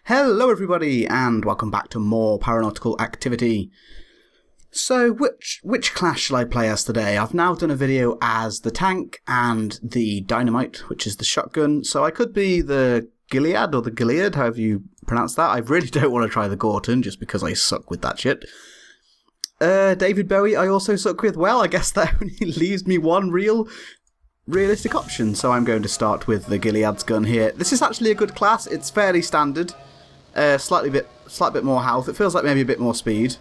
Hello everybody, and welcome back to more Paranautical activity. So, which class shall I play as today? I've now done a video as the tank and the dynamite, which is the shotgun, so I could be the Gilead or the Gilead, however you pronounce that. I really don't want to try the Gorton, just because I suck with that shit. David Bowie I also suck with. Well, I guess that only leaves me one realistic option, so I'm going to start with the Gilead's gun here. This is actually a good class, it's fairly standard. Slight bit more health. It feels like maybe a bit more speed.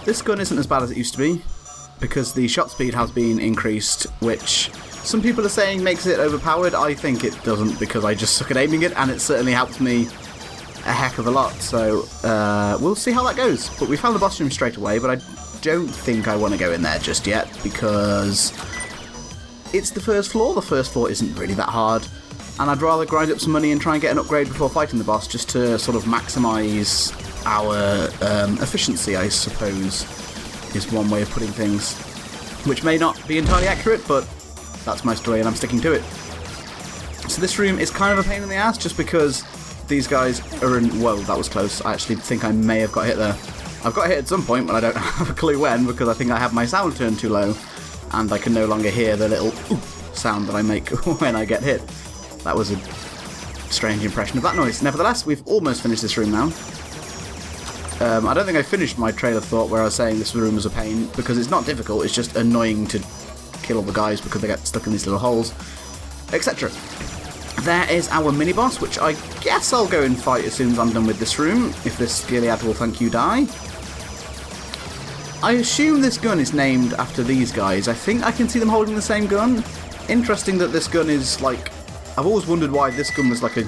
This gun isn't as bad as it used to be, because the shot speed has been increased, which some people are saying makes it overpowered. I think it doesn't, because I just suck at aiming it, and it certainly helps me a heck of a lot. So we'll see how that goes. But we found the boss room straight away, but I don't think I want to go in there just yet, because it's the first floor. The first floor isn't really that hard. And I'd rather grind up some money and try and get an upgrade before fighting the boss, just to sort of maximise our efficiency, I suppose, is one way of putting things. Which may not be entirely accurate, but that's my story and I'm sticking to it. So this room is kind of a pain in the ass, just because these guys are in... Whoa, that was close. I actually think I may have got hit there. I've got hit at some point, but I don't have a clue when, because I think I have my sound turned too low, and I can no longer hear the little sound that I make when I get hit. That was a strange impression of that noise. Nevertheless, we've almost finished this room now. I don't think I finished my trail of thought where I was saying this room was a pain, because it's not difficult, it's just annoying to kill all the guys because they get stuck in these little holes, etc. There is our mini-boss, which I guess I'll go and fight as soon as I'm done with this room, if this Gilead will thank you die. I assume this gun is named after these guys. I think I can see them holding the same gun. Interesting that this gun is like... I've always wondered why this gun was like a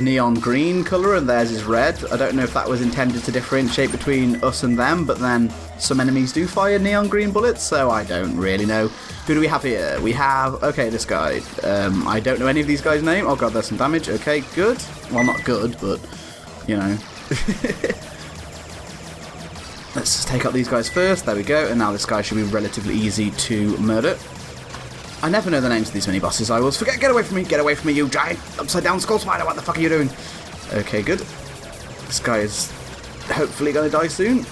neon green colour and theirs is red. I don't know if that was intended to differentiate between us and them, but then some enemies do fire neon green bullets, so I don't really know. Who do we have here? We have, okay, this guy. I don't know any of these guys' name. Oh god, there's some damage. Okay, good. Well, not good, but, you know. Let's just take out these guys first. There we go. And now this guy should be relatively easy to murder. I never know the names of these mini-bosses. I always forget. Get away from me! Get away from me, you giant upside-down skull spider! What the fuck are you doing? Okay, good. This guy is hopefully going to die soon.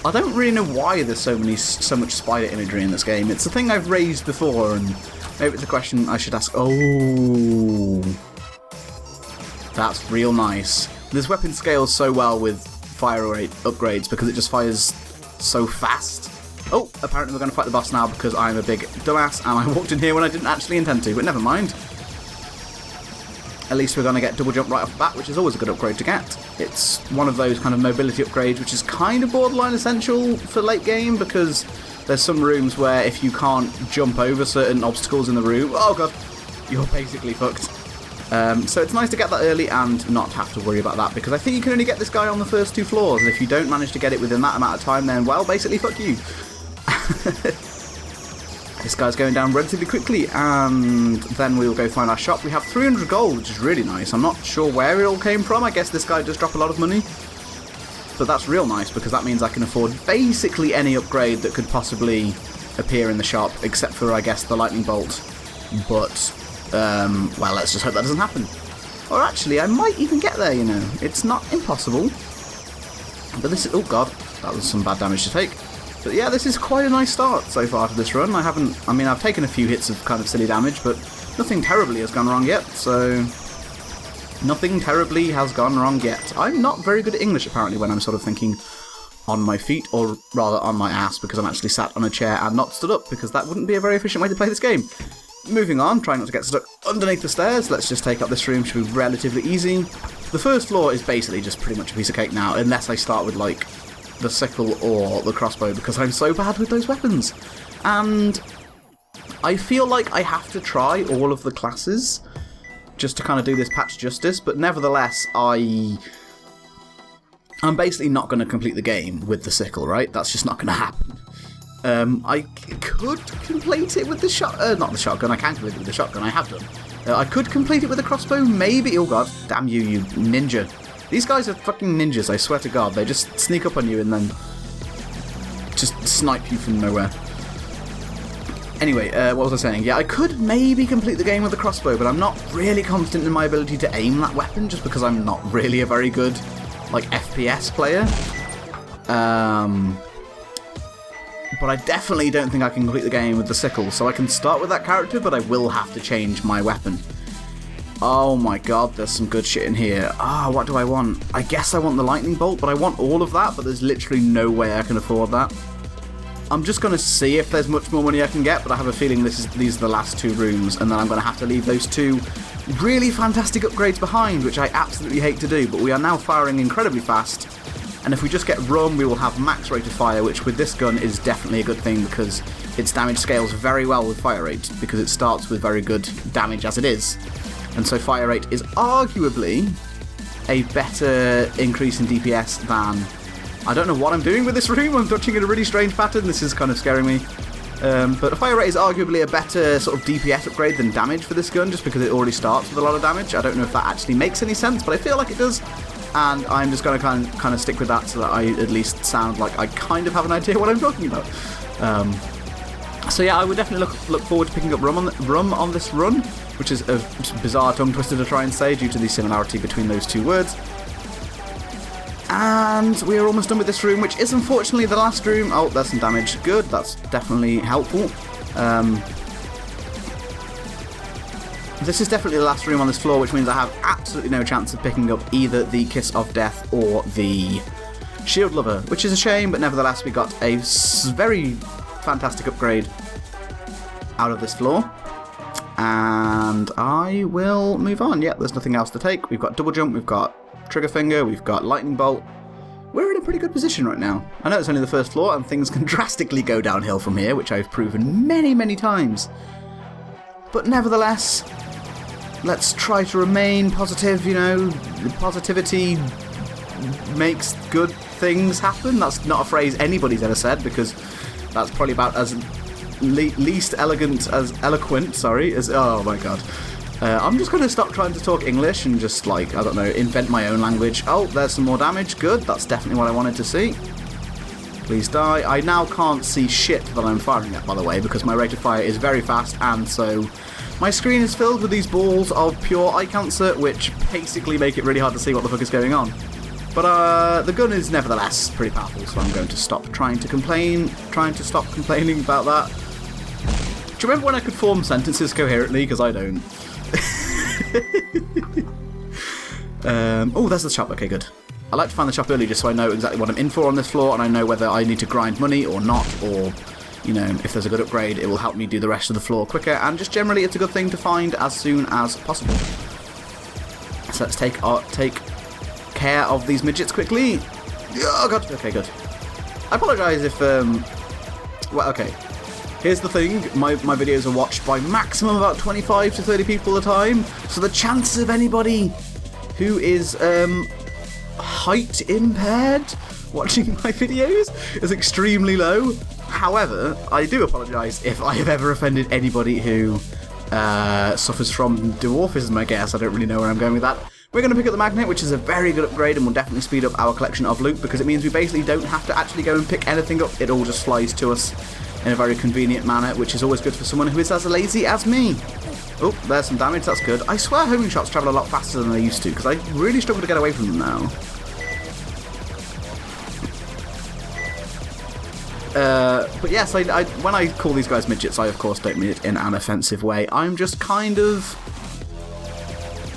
I don't really know why there's so much spider imagery in this game. It's a thing I've raised before, and maybe it's a question I should ask. Oh, that's real nice. This weapon scales so well with fire rate upgrades because it just fires so fast. Oh, apparently we're going to fight the boss now because I'm a big dumbass and I walked in here when I didn't actually intend to, but never mind. At least we're going to get double jump right off the bat, which is always a good upgrade to get. It's one of those kind of mobility upgrades which is kind of borderline essential for late game, because there's some rooms where if you can't jump over certain obstacles in the room, oh god, you're basically fucked. So it's nice to get that early and not have to worry about that, because I think you can only get this guy on the first 2 floors, and if you don't manage to get it within that amount of time, then, well, basically fuck you. This guy's going down relatively quickly, and then we'll go find our shop. We have 300 gold, which is really nice. I'm not sure where it all came from. I guess this guy does drop a lot of money, but that's real nice because that means I can afford basically any upgrade that could possibly appear in the shop, except for, I guess, the lightning bolt. But well, let's just hope that doesn't happen. Or actually, I might even get there, you know. It's not impossible. But this is... oh god, that was some bad damage to take. But yeah, this is quite a nice start so far to this run. I've taken a few hits of kind of silly damage, but nothing terribly has gone wrong yet, so... Nothing terribly has gone wrong yet. I'm not very good at English, apparently, when I'm sort of thinking on my feet, or rather on my ass, because I'm actually sat on a chair and not stood up, because that wouldn't be a very efficient way to play this game. Moving on, trying not to get stuck underneath the stairs. Let's just take up this room, should be relatively easy. The first floor is basically just pretty much a piece of cake now, unless I start with, like, the sickle or the crossbow, because I'm so bad with those weapons. And I feel like I have to try all of the classes just to kind of do this patch justice, but nevertheless, I'm basically not going to complete the game with the sickle, right? That's just not going to happen. I could complete it with the not the shotgun, I can complete it with the shotgun, I have done. I could complete it with a crossbow, maybe. Oh god, damn you, you ninja. These guys are fucking ninjas, I swear to god. They just sneak up on you and then just snipe you from nowhere. Anyway, what was I saying? Yeah, I could maybe complete the game with a crossbow, but I'm not really confident in my ability to aim that weapon, just because I'm not really a very good, like, FPS player. But I definitely don't think I can complete the game with the sickle, so I can start with that character, but I will have to change my weapon. Oh my god, there's some good shit in here. What do I want? I guess I want the lightning bolt, but I want all of that, but there's literally no way I can afford that. I'm just going to see if there's much more money I can get, but I have a feeling these are the last 2 rooms, and then I'm going to have to leave those 2 really fantastic upgrades behind, which I absolutely hate to do, but we are now firing incredibly fast, and if we just get rum, we will have max rate of fire, which with this gun is definitely a good thing, because its damage scales very well with fire rate, because it starts with very good damage as it is, and so fire rate is arguably a better increase in DPS than... I don't know what I'm doing with this room. I'm touching in a really strange pattern. This is kind of scaring me. But fire rate is arguably a better sort of DPS upgrade than damage for this gun, just because it already starts with a lot of damage. I don't know if that actually makes any sense, but I feel like it does. And I'm just going to kind of stick with that so that I at least sound like I kind of have an idea what I'm talking about. So yeah, I would definitely look forward to picking up rum on this run, which is a bizarre tongue twister to try and say due to the similarity between those 2 words. And we are almost done with this room, which is unfortunately the last room. Oh, there's some damage. Good, that's definitely helpful. This is definitely the last room on this floor, which means I have absolutely no chance of picking up either the Kiss of Death or the Shield Lover, which is a shame, but nevertheless we got a very fantastic upgrade out of this floor. And I will move on. Yeah, there's nothing else to take. We've got double jump, we've got trigger finger, we've got lightning bolt. We're in a pretty good position right now. I know it's only the first floor and things can drastically go downhill from here, which I've proven many, many times. But nevertheless, let's try to remain positive, you know. Positivity makes good things happen. That's not a phrase anybody's ever said, because that's probably about as least elegant, as eloquent, sorry, as... Oh my god. I'm just going to stop trying to talk English and just, like, I don't know, invent my own language. Oh, there's some more damage. Good, that's definitely what I wanted to see. Please die. I now can't see shit that I'm firing at, by the way, because my rate of fire is very fast, and so my screen is filled with these balls of pure eye cancer, which basically make it really hard to see what the fuck is going on. But the gun is nevertheless pretty powerful, so I'm going to stop trying to stop complaining about that. Do you remember when I could form sentences coherently? Because I don't. Oh, there's the shop. Okay, good. I like to find the shop early just so I know exactly what I'm in for on this floor, and I know whether I need to grind money or not, or, you know, if there's a good upgrade, it will help me do the rest of the floor quicker, and just generally it's a good thing to find as soon as possible. So let's take care of these midgets quickly. Oh god. Okay, good. I apologise if well, okay. Here's the thing, my videos are watched by maximum about 25 to 30 people at a time, so the chances of anybody who is height impaired watching my videos is extremely low. However, I do apologise if I have ever offended anybody who suffers from dwarfism, I guess. I don't really know where I'm going with that. We're going to pick up the magnet, which is a very good upgrade and will definitely speed up our collection of loot, because it means we basically don't have to actually go and pick anything up. It all just flies to us in a very convenient manner, which is always good for someone who is as lazy as me. Oh, there's some damage, that's good. I swear homing shots travel a lot faster than they used to, because I really struggle to get away from them now. But yes, when I call these guys midgets, I of course don't mean it in an offensive way. I'm just kind of...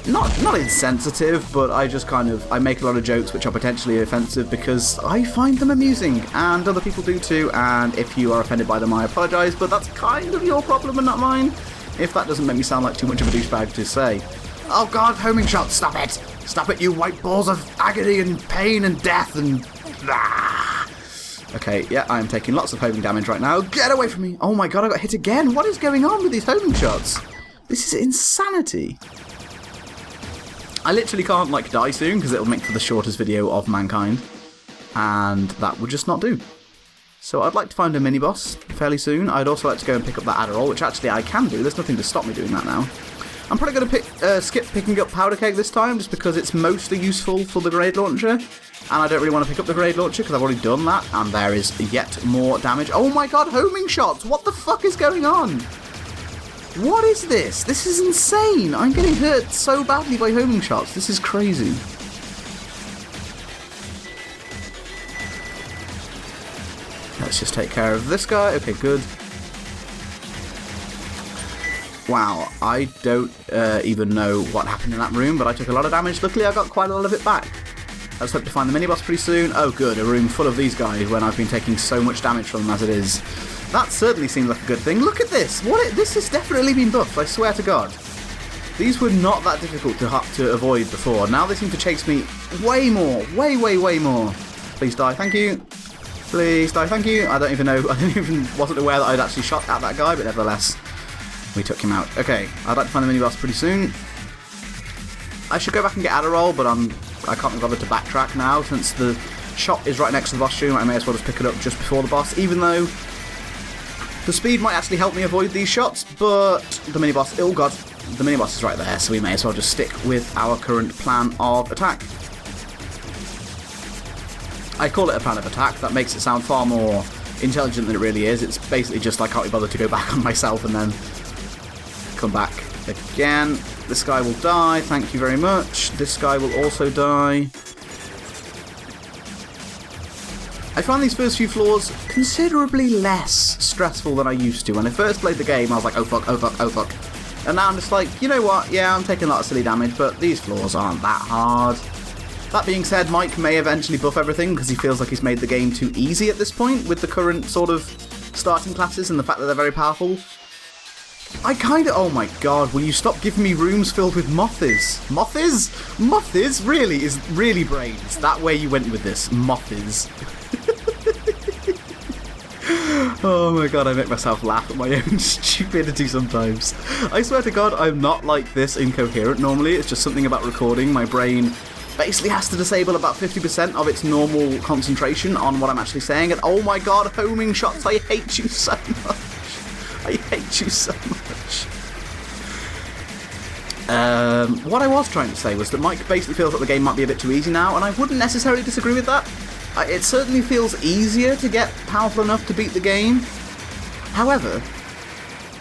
Not insensitive, but I just kind of... I make a lot of jokes which are potentially offensive because I find them amusing, and other people do too, and if you are offended by them, I apologise, but that's kind of your problem and not mine, if that doesn't make me sound like too much of a douchebag to say. Oh god, homing shots, stop it! Stop it, you white balls of agony and pain and death and... Ah! Okay, yeah, I'm taking lots of homing damage right now. Get away from me! Oh my god, I got hit again! What is going on with these homing shots? This is insanity. I literally can't, like, die soon, because it'll make for the shortest video of mankind. And that would just not do. So I'd like to find a mini-boss fairly soon. I'd also like to go and pick up that Adderall, which actually I can do. There's nothing to stop me doing that now. I'm probably going to skip picking up powder keg this time, just because it's mostly useful for the grenade launcher. And I don't really want to pick up the grenade launcher because I've already done that. And there is yet more damage. Oh my god, homing shots! What the fuck is going on? What is this? This is insane! I'm getting hurt so badly by homing shots. This is crazy. Let's just take care of this guy. Okay, good. Wow, I don't even know what happened in that room, but I took a lot of damage. Luckily, I got quite a lot of it back. Let's hope to find the mini-boss pretty soon. Oh, good, a room full of these guys when I've been taking so much damage from them as it is. That certainly seems like a good thing. Look at this! This has definitely been buffed, I swear to God. These were not that difficult to avoid before. Now they seem to chase me way more. Way more. Please die, thank you. Please die, thank you. I don't even know, wasn't aware that I'd actually shot at that guy, but nevertheless, we took him out. Okay, I'd like to find the mini-boss pretty soon. I should go back and get Adderall, but I can't be bothered to backtrack now, since the shop is right next to the boss room. I may as well just pick it up just before the boss, even though the speed might actually help me avoid these shots, but the mini-boss, oh god, the mini-boss is right there, so we may as well just stick with our current plan of attack. I call it a plan of attack. That makes it sound far more intelligent than it really is. It's basically just I can't be bothered to go back on myself and then come back again. This guy will die. Thank you very much. This guy will also die. I found these first few floors considerably less stressful than I used to. When I first played the game, I was like, oh fuck, oh fuck, oh fuck. And now I'm just like, you know what? Yeah, I'm taking a lot of silly damage, but these floors aren't that hard. That being said, Mike may eventually buff everything because he feels like he's made the game too easy at this point with the current sort of starting classes and the fact that they're very powerful. Oh my god, will you stop giving me rooms filled with moths? Moths? Moths? Really? Is really brains? That way you went with this? Moths. Oh my god, I make myself laugh at my own stupidity sometimes. I swear to god, I'm not like this incoherent normally. It's just something about recording. My brain basically has to disable about 50% of its normal concentration on what I'm actually saying. And oh my god, homing shots, I hate you so much. I hate you so much. What I was trying to say was that Mike basically feels that the game might be a bit too easy now, and I wouldn't necessarily disagree with that. It certainly feels easier to get powerful enough to beat the game. However,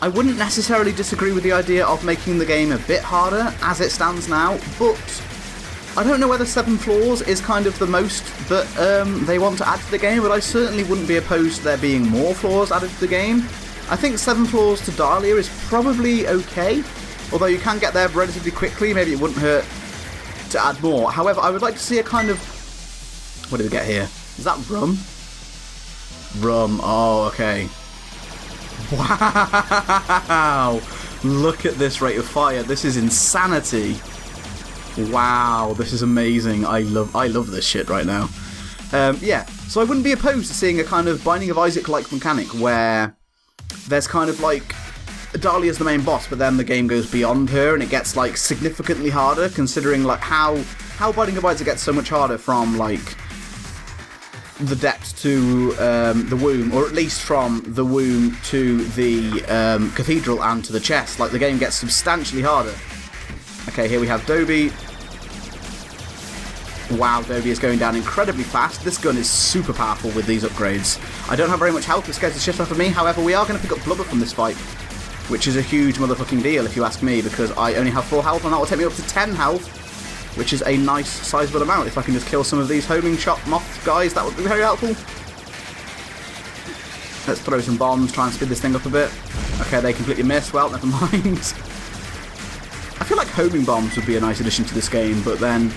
I wouldn't necessarily disagree with the idea of making the game a bit harder as it stands now, but I don't know whether 7 floors is kind of the most that they want to add to the game, but I certainly wouldn't be opposed to there being more floors added to the game. I think 7 floors to Dahlia is probably okay, although you can get there relatively quickly. Maybe it wouldn't hurt to add more. However, I would like to see a kind of... What did we get here? Is that rum? Rum. Oh, okay. Wow! Look at this rate of fire. This is insanity. Wow, this is amazing. I love this shit right now. Yeah, so I wouldn't be opposed to seeing a kind of Binding of Isaac-like mechanic where there's kind of like Dahlia's the main boss, but then the game goes beyond her and it gets like significantly harder, considering like how Binding of Isaac gets so much harder from like the depths to the womb, or at least from the womb to the cathedral and to the chest. Like the game gets substantially harder. Okay, here we have Dobie. Wow, Dobie is going down incredibly fast. This gun is super powerful with these upgrades. I don't have very much health, it scares the shit out of me. However, we are going to pick up Blubber from this fight, which is a huge motherfucking deal if you ask me, because I only have 4 health and that will take me up to 10 health, which is a nice sizable amount. If I can just kill some of these homing shot moth guys, that would be very helpful. Let's throw some bombs, try and speed this thing up a bit. Okay, they completely missed. Well, never mind. I feel like homing bombs would be a nice addition to this game, but then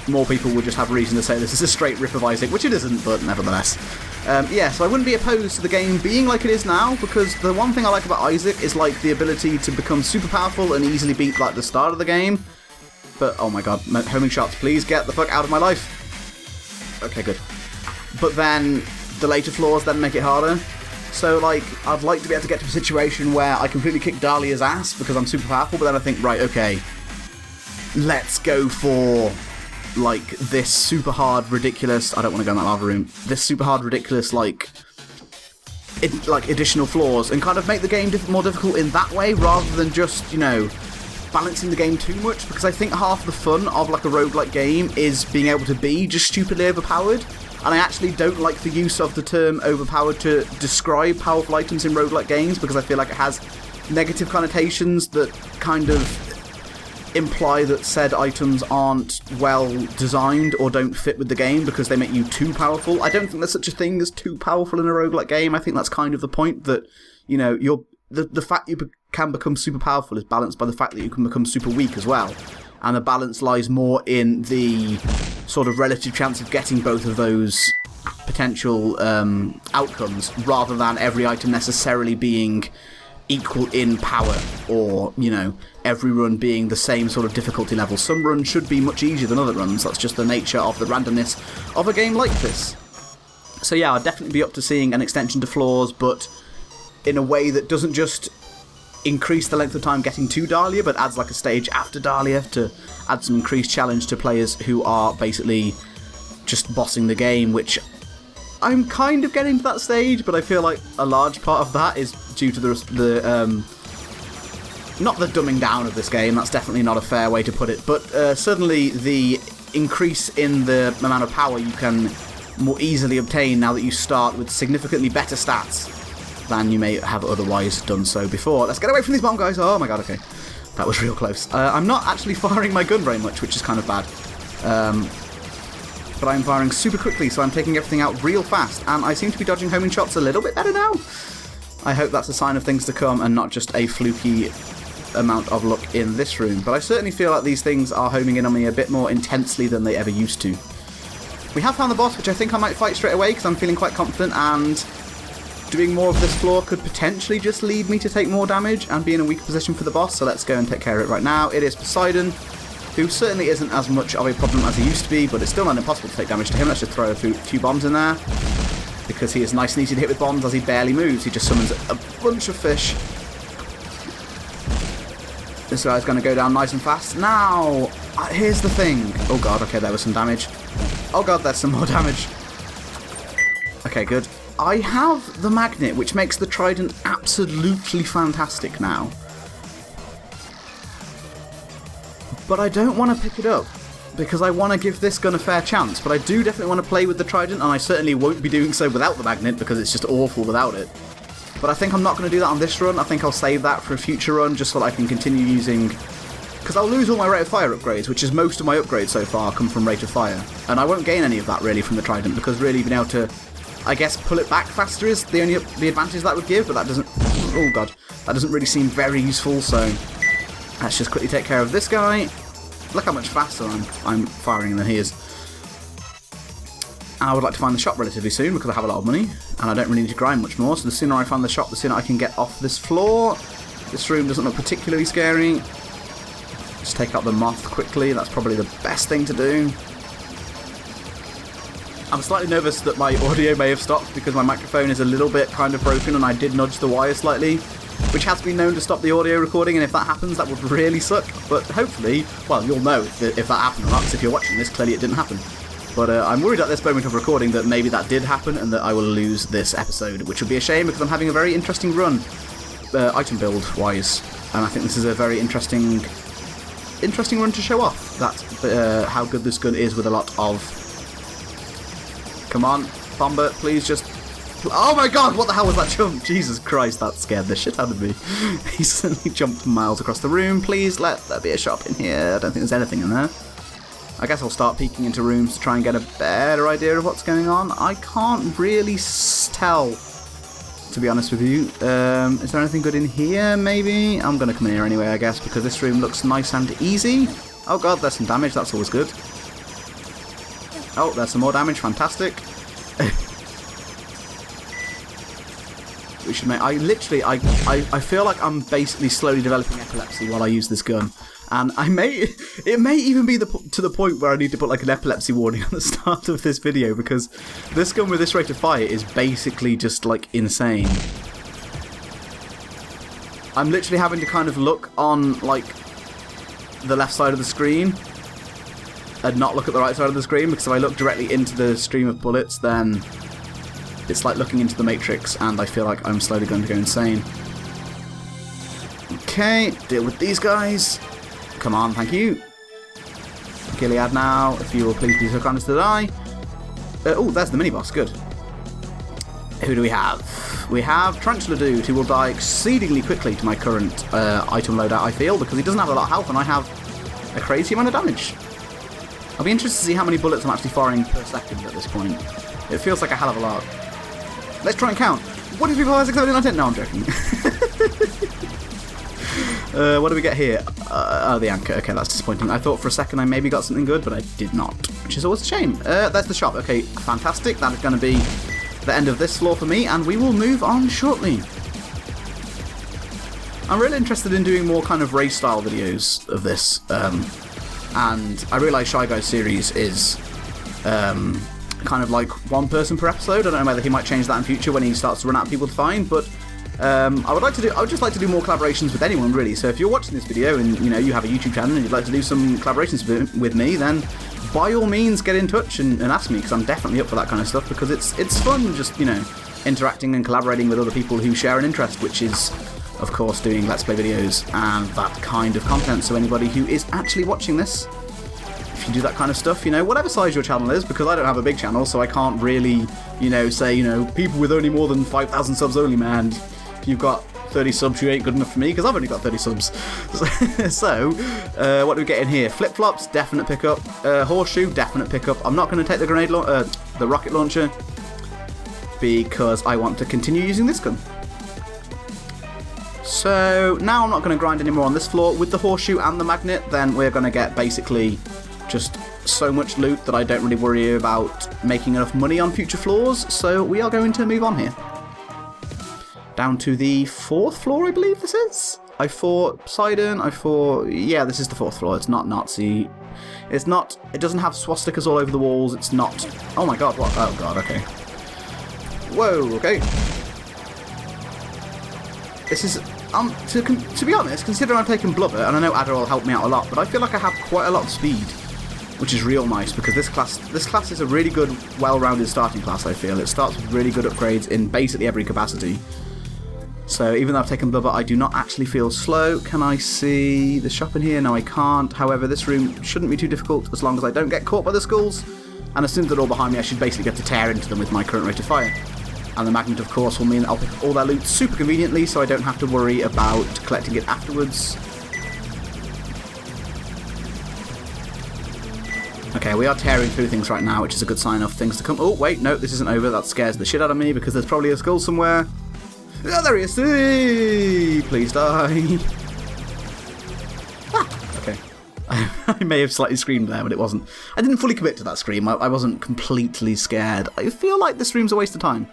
more people would just have reason to say this is a straight rip of Isaac, which it isn't, but nevertheless. Yeah, so I wouldn't be opposed to the game being like it is now, because the one thing I like about Isaac is like the ability to become super powerful and easily beat like the start of the game. But, oh my god, homing shots, please get the fuck out of my life. Okay, good. But then the later floors then make it harder. So, like, I'd like to be able to get to a situation where I completely kick Dahlia's ass because I'm super powerful, but then I think, right, okay, let's go for, like, this super hard, ridiculous... I don't want to go in that lava room. This super hard, ridiculous, like additional floors, and kind of make the game more difficult in that way, rather than just, you know, balancing the game too much, because I think half the fun of like a roguelike game is being able to be just stupidly overpowered. And I actually don't like the use of the term overpowered to describe powerful items in roguelike games, because I feel like it has negative connotations that kind of imply that said items aren't well designed or don't fit with the game because they make you too powerful. I don't think there's such a thing as too powerful in a roguelike game. I think that's kind of the point, that, you know, the fact you can become super powerful is balanced by the fact that you can become super weak as well. And the balance lies more in the sort of relative chance of getting both of those potential outcomes, rather than every item necessarily being equal in power, or, you know, every run being the same sort of difficulty level. Some runs should be much easier than other runs. That's just the nature of the randomness of a game like this. So yeah, I'd definitely be up to seeing an extension to floors, but in a way that doesn't just increase the length of time getting to Dahlia, but adds like a stage after Dahlia to add some increased challenge to players who are basically just bossing the game, which I'm kind of getting to that stage, but I feel like a large part of that is due to the not the dumbing down of this game, that's definitely not a fair way to put it, but suddenly the increase in the amount of power you can more easily obtain now that you start with significantly better stats than you may have otherwise done so before. Let's get away from these bomb guys. Oh my god, okay. That was real close. I'm not actually firing my gun very much, which is kind of bad. But I'm firing super quickly, so I'm taking everything out real fast, and I seem to be dodging homing shots a little bit better now. I hope that's a sign of things to come and not just a fluky amount of luck in this room, but I certainly feel like these things are homing in on me a bit more intensely than they ever used to. We have found the boss, which I think I might fight straight away because I'm feeling quite confident, and doing more of this floor could potentially just lead me to take more damage and be in a weaker position for the boss, so let's go and take care of it right now. It is Poseidon, who certainly isn't as much of a problem as he used to be, but it's still not impossible to take damage to him. Let's just throw a few bombs in there, because he is nice and easy to hit with bombs as he barely moves. He just summons a bunch of fish. This guy's going to go down nice and fast. Now, here's the thing. Oh god, okay, there was some damage. Oh god, there's some more damage. Okay, good. I have the magnet, which makes the trident absolutely fantastic now. But I don't want to pick it up, because I want to give this gun a fair chance. But I do definitely want to play with the trident, and I certainly won't be doing so without the magnet, because it's just awful without it. But I think I'm not going to do that on this run. I think I'll save that for a future run, just so that I can continue using... Because I'll lose all my rate of fire upgrades, which is most of my upgrades so far come from rate of fire. And I won't gain any of that, really, from the trident, because really being able to, I guess, pull it back faster is the advantage that would give, but that doesn't... Oh, God. That doesn't really seem very useful, so... Let's just quickly take care of this guy. Look how much faster I'm firing than he is. I would like to find the shop relatively soon because I have a lot of money and I don't really need to grind much more, so the sooner I find the shop, the sooner I can get off this floor. This room doesn't look particularly scary. Just take out the moth quickly, that's probably the best thing to do. I'm slightly nervous that my audio may have stopped because my microphone is a little bit kind of broken and I did nudge the wire slightly, which has been known to stop the audio recording, and if that happens that would really suck, but hopefully, well, you'll know if that happened or not, because if you're watching this, clearly it didn't happen. But I'm worried at this moment of recording that maybe that did happen and that I will lose this episode, which would be a shame because I'm having a very interesting run, item build wise, and I think this is a very interesting run to show off that how good this gun is with a lot of... Come on, Bomber, please just... Oh my god, what the hell was that jump? Jesus Christ, that scared the shit out of me. He suddenly jumped miles across the room. Please let there be a shop in here. I don't think there's anything in there. I guess I'll start peeking into rooms to try and get a better idea of what's going on. I can't really tell, to be honest with you. Is there anything good in here, maybe? I'm going to come in here anyway, I guess, because this room looks nice and easy. Oh god, there's some damage. That's always good. Oh, there's some more damage. Fantastic. We should make... I feel like I'm basically slowly developing epilepsy while I use this gun. And it may even be to the point where I need to put like an epilepsy warning on the start of this video, because this gun with this rate of fire is basically just like insane. I'm literally having to kind of look on like the left side of the screen and not look at the right side of the screen, because if I look directly into the stream of bullets, then it's like looking into the Matrix, and I feel like I'm slowly going to go insane. Okay, deal with these guys. Come on, thank you. Gilead now, if you will please be so kind as to die. Oh, there's the mini-boss, good. Who do we have? We have Tarantula Dude, who will die exceedingly quickly to my current item loadout, I feel, because he doesn't have a lot of health and I have a crazy amount of damage. I'll be interested to see how many bullets I'm actually firing per second at this point. It feels like a hell of a lot. Let's try and count. 1, 2, 3, 4, 5, 6, 7, 8, 9, 10. No, I'm joking. What do we get here? Oh, the anchor. Okay, that's disappointing. I thought for a second I maybe got something good, but I did not, which is always a shame. That's the shop. Okay, fantastic. That is going to be the end of this floor for me, and we will move on shortly. I'm really interested in doing more kind of race-style videos of this, and I realise Shy Guy's series is kind of like one person per episode. I don't know whether he might change that in future when he starts to run out of people to find, but I would just like to do more collaborations with anyone, really. So if you're watching this video and you have a YouTube channel and you'd like to do some collaborations with me, then by all means get in touch and ask me, because I'm definitely up for that kind of stuff, because it's fun just interacting and collaborating with other people who share an interest, which is of course doing Let's Play videos and that kind of content. So anybody who is actually watching this, if you do that kind of stuff, whatever size your channel is, because I don't have a big channel, so I can't really say people with only more than 5,000 subs only, man. If you've got 30 subs, you ain't good enough for me, because I've only got 30 subs. So, what do we get in here? Flip-flops, definite pickup. Horseshoe, definite pickup. I'm not going to take the rocket launcher, because I want to continue using this gun. So, now I'm not going to grind anymore on this floor. With the horseshoe and the magnet, then we're going to get basically just so much loot that I don't really worry about making enough money on future floors. So, we are going to move on here. Down to the 4th floor, I believe this is. I fought Poseidon, yeah, this is the 4th floor. It's not Nazi. It doesn't have swastikas all over the walls. It's not, oh my god, what? Oh god, okay. Whoa, okay. This is, to be honest, considering I've taken Blubber, and I know Adderall helped me out a lot, but I feel like I have quite a lot of speed, which is real nice, because this class is a really good, well-rounded starting class, I feel. It starts with really good upgrades in basically every capacity. So even though I've taken Blubber, I do not actually feel slow. Can I see the shop in here? No, I can't. However, this room shouldn't be too difficult as long as I don't get caught by the skulls. And as soon as they're all behind me, I should basically get to tear into them with my current rate of fire. And the magnet, of course, will mean that I'll pick all their loot super conveniently, so I don't have to worry about collecting it afterwards. Okay, we are tearing through things right now, which is a good sign of things to come. Oh, wait, no, this isn't over. That scares the shit out of me, because there's probably a skull somewhere. Oh, there he is! Hey, please die. Ah, okay. I may have slightly screamed there, but it wasn't. I didn't fully commit to that scream. I wasn't completely scared. I feel like this room's a waste of time.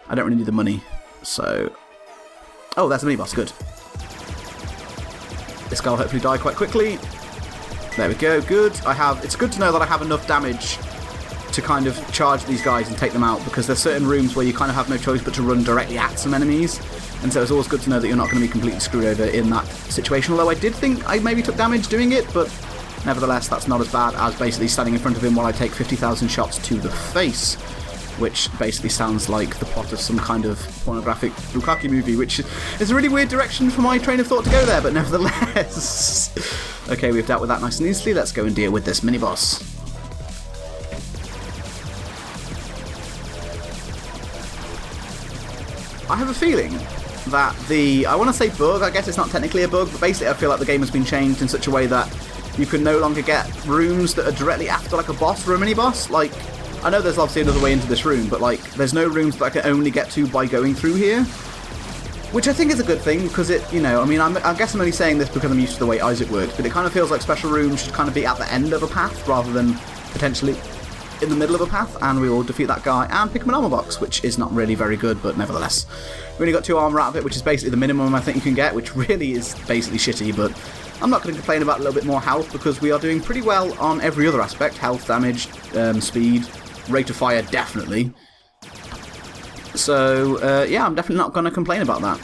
I don't really need the money, so... Oh, there's the mini-boss, good. This guy will hopefully die quite quickly. There we go, good. It's good to know that I have enough damage to kind of charge these guys and take them out, because there's certain rooms where you kind of have no choice but to run directly at some enemies, and so it's always good to know that you're not going to be completely screwed over in that situation, although I did think I maybe took damage doing it, but nevertheless that's not as bad as basically standing in front of him while I take 50,000 shots to the face, which basically sounds like the plot of some kind of pornographic bukkake movie, which is a really weird direction for my train of thought to go there, but nevertheless. Okay, we've dealt with that nice and easily. Let's go and deal with this mini-boss. I have a feeling that I want to say bug, I guess it's not technically a bug, but basically I feel like the game has been changed in such a way that you can no longer get rooms that are directly after like a boss or a mini-boss. Like, I know there's obviously another way into this room, but like, there's no rooms that I can only get to by going through here. Which I think is a good thing, because it, I mean, I guess I'm only saying this because I'm used to the way Isaac works, but it kind of feels like special rooms should kind of be at the end of a path rather than potentially in the middle of a path, and we will defeat that guy and pick him an armor box, which is not really very good, but nevertheless. We only got 2 armor out of it, which is basically the minimum I think you can get, which really is basically shitty, but I'm not going to complain about a little bit more health, because we are doing pretty well on every other aspect. Health, damage, speed, rate of fire, definitely. So, yeah, I'm definitely not going to complain about that,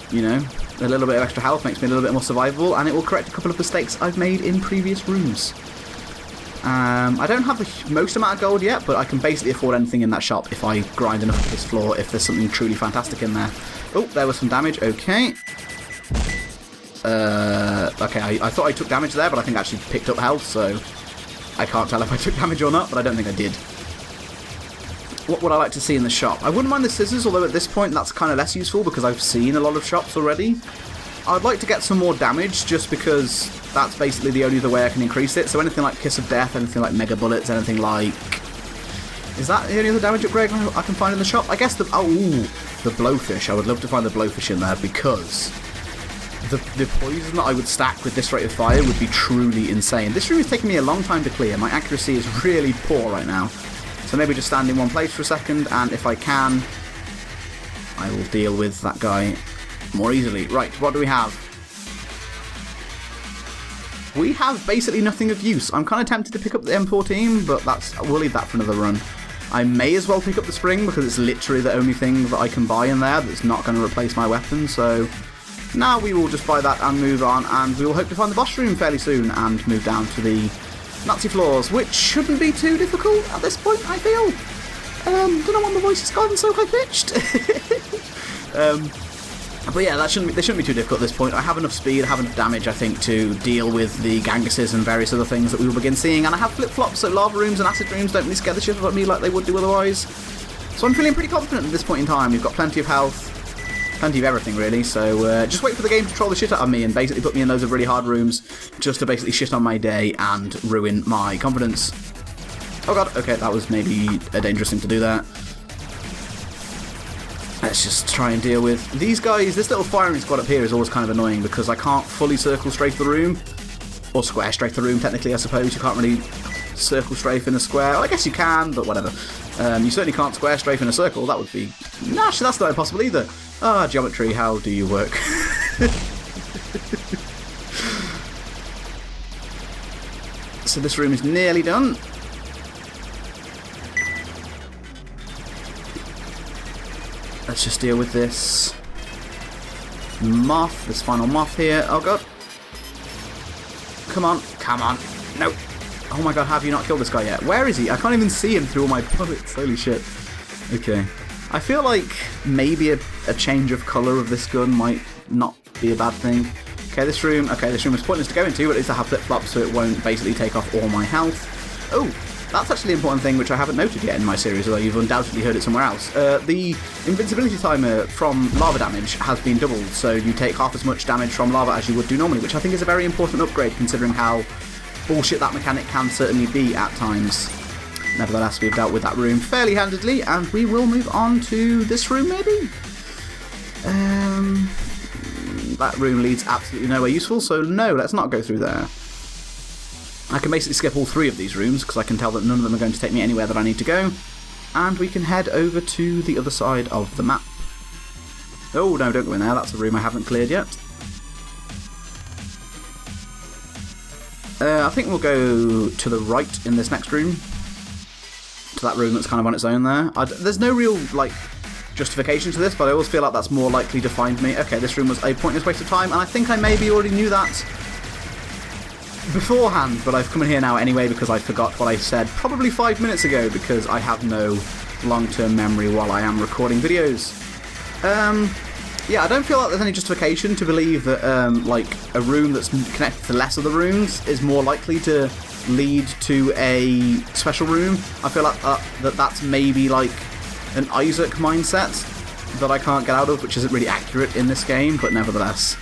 A little bit of extra health makes me a little bit more survivable, and it will correct a couple of mistakes I've made in previous rooms. I don't have the most amount of gold yet, but I can basically afford anything in that shop if I grind enough of this floor, if there's something truly fantastic in there. Oh, there was some damage, okay. Okay, I thought I took damage there, but I think I actually picked up health, so I can't tell if I took damage or not, but I don't think I did. What would I like to see in the shop? I wouldn't mind the scissors, although at this point that's kind of less useful because I've seen a lot of shops already. I'd like to get some more damage just because that's basically the only other way I can increase it. So anything like Kiss of Death, anything like Mega Bullets, anything like... Is that the only other damage upgrade I can find in the shop? I guess the... Oh, ooh, the Blowfish. I would love to find the Blowfish in there because the poison that I would stack with this rate of fire would be truly insane. This room is taking me a long time to clear. My accuracy is really poor right now. So maybe just stand in one place for a second, and if I can, I will deal with that guy more easily. Right, what do we have? We have basically nothing of use. I'm kind of tempted to pick up the M14, but we'll leave that for another run. I may as well pick up the Spring because it's literally the only thing that I can buy in there that's not going to replace my weapon, so now we will just buy that and move on, and we will hope to find the boss room fairly soon and move down to the Nazi floors, which shouldn't be too difficult at this point, I feel. Don't know why my voice has gone so high-pitched. But yeah, they shouldn't be too difficult at this point. I have enough speed, I have enough damage, I think, to deal with the Ganguses and various other things that we will begin seeing, and I have flip-flops, so lava rooms and acid rooms don't really scare the shit out of me like they would do otherwise. So I'm feeling pretty confident at this point in time. We've got plenty of health, plenty of everything really, so just wait for the game to troll the shit out of me and basically put me in loads of really hard rooms just to basically shit on my day and ruin my confidence. Oh god, okay, that was maybe a dangerous thing to do there. Let's just try and deal with these guys. This little firing squad up here is always kind of annoying because I can't fully circle strafe the room, or square strafe the room technically I suppose. You can't really circle strafe in a square. Well, I guess you can, but whatever. You certainly can't square strafe in a circle. That would be... No, actually that's not impossible either. Ah, geometry, how do you work? So this room is nearly done. Let's just deal with this moth, this final moth here. Oh god. Come on, come on. No. Oh my god, have you not killed this guy yet? Where is he? I can't even see him through all my bullets. Holy shit. Okay. I feel like maybe a change of colour of this gun might not be a bad thing. Okay, this room is pointless to go into, but at least I have flip-flops so it won't basically take off all my health. Oh, that's actually an important thing which I haven't noted yet in my series, although you've undoubtedly heard it somewhere else. The invincibility timer from lava damage has been doubled, so you take half as much damage from lava as you would do normally, which I think is a very important upgrade considering how bullshit that mechanic can certainly be at times. Nevertheless, we've dealt with that room fairly handedly, and we will move on to this room, maybe? That room leads absolutely nowhere useful, so no, let's not go through there. I can basically skip all three of these rooms, because I can tell that none of them are going to take me anywhere that I need to go, and we can head over to the other side of the map. Oh, no, don't go in there, that's a room I haven't cleared yet. I think we'll go to the right in this next room. To that room that's kind of on its own there. There's no real, like, justification to this, but I always feel like that's more likely to find me. Okay, this room was a pointless waste of time, and I think I maybe already knew that beforehand, but I've come in here now anyway because I forgot what I said probably 5 minutes ago because I have no long-term memory while I am recording videos. Yeah, I don't feel like there's any justification to believe that, like, a room that's connected to less of the rooms is more likely to lead to a special room. I feel like that's maybe, like, an Isaac mindset that I can't get out of, which isn't really accurate in this game, but nevertheless.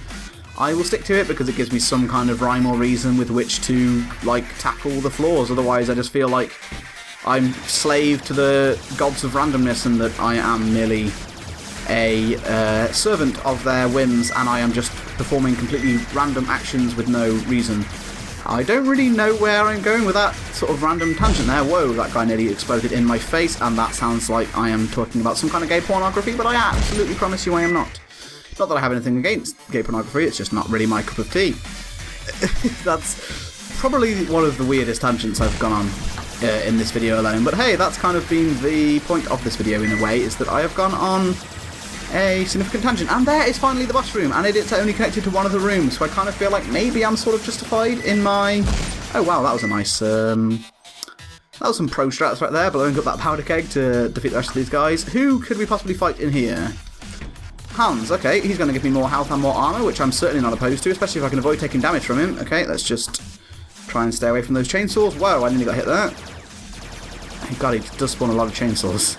I will stick to it because it gives me some kind of rhyme or reason with which to, like, tackle the floors. Otherwise, I just feel like I'm slave to the gods of randomness and that I am merely a servant of their whims, and I am just performing completely random actions with no reason. I don't really know where I'm going with that sort of random tangent there. Whoa, that guy nearly exploded in my face, and that sounds like I am talking about some kind of gay pornography, but I absolutely promise you I am not. Not that I have anything against gay pornography, it's just not really my cup of tea. That's probably one of the weirdest tangents I've gone on in this video alone, but hey, that's kind of been the point of this video in a way, is that I have gone on a significant tangent. And there is finally the boss room, and it's only connected to one of the rooms, so I kind of feel like maybe I'm sort of justified in my... Oh wow, that was a nice... That was some pro strats right there, blowing up that powder keg to defeat the rest of these guys. Who could we possibly fight in here? Hounds. Okay, he's going to give me more health and more armor, which I'm certainly not opposed to, especially if I can avoid taking damage from him. Okay, let's just try and stay away from those chainsaws. Whoa, I nearly got hit there. God, he does spawn a lot of chainsaws.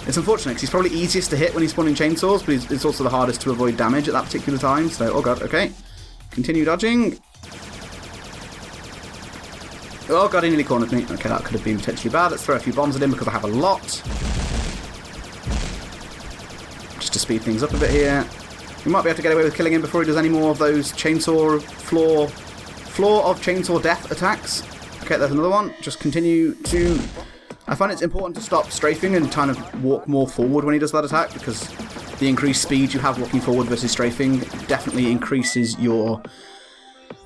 It's unfortunate because he's probably easiest to hit when he's spawning chainsaws, but it's also the hardest to avoid damage at that particular time. So, oh god, okay. Continue dodging. Oh god, he nearly cornered me. Okay, that could have been potentially bad. Let's throw a few bombs at him because I have a lot. Just to speed things up a bit here. We might be able to get away with killing him before he does any more of those chainsaw floor of chainsaw death attacks. Okay, there's another one. Just continue to... I find it's important to stop strafing and kind of walk more forward when he does that attack, because the increased speed you have walking forward versus strafing definitely increases your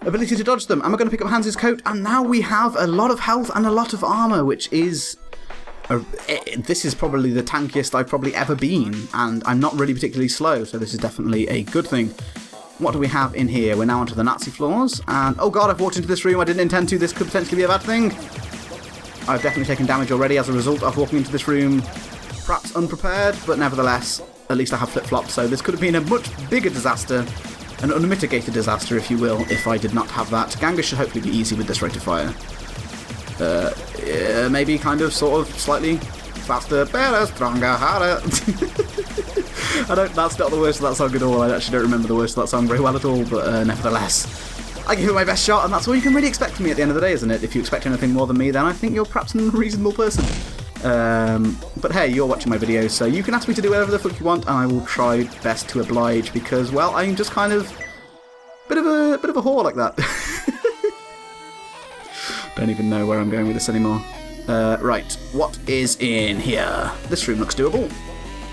ability to dodge them. And we're going to pick up Hans's coat, and now we have a lot of health and a lot of armor, which is... this is probably the tankiest I've probably ever been, and I'm not really particularly slow, so this is definitely a good thing. What do we have in here? We're now onto the Nazi floors, and oh god, I've walked into this room. I didn't intend to. This could potentially be a bad thing. I've definitely taken damage already as a result of walking into this room, perhaps unprepared, but nevertheless, at least I have flip-flops, so this could have been a much bigger disaster, an unmitigated disaster, if you will, if I did not have that. Ganga should hopefully be easy with this rate of fire. Maybe kind of, sort of, slightly faster, better, stronger, harder. That's not the worst of that song at all. I actually don't remember the worst of that song very well at all, but nevertheless, I give it my best shot, and that's all you can really expect from me at the end of the day, isn't it? If you expect anything more than me, then I think you're perhaps an unreasonable person. But hey, you're watching my videos, so you can ask me to do whatever the fuck you want, and I will try best to oblige, because, well, I'm just kind of bit of a whore like that. Don't even know where I'm going with this anymore. Right, what is in here? This room looks doable.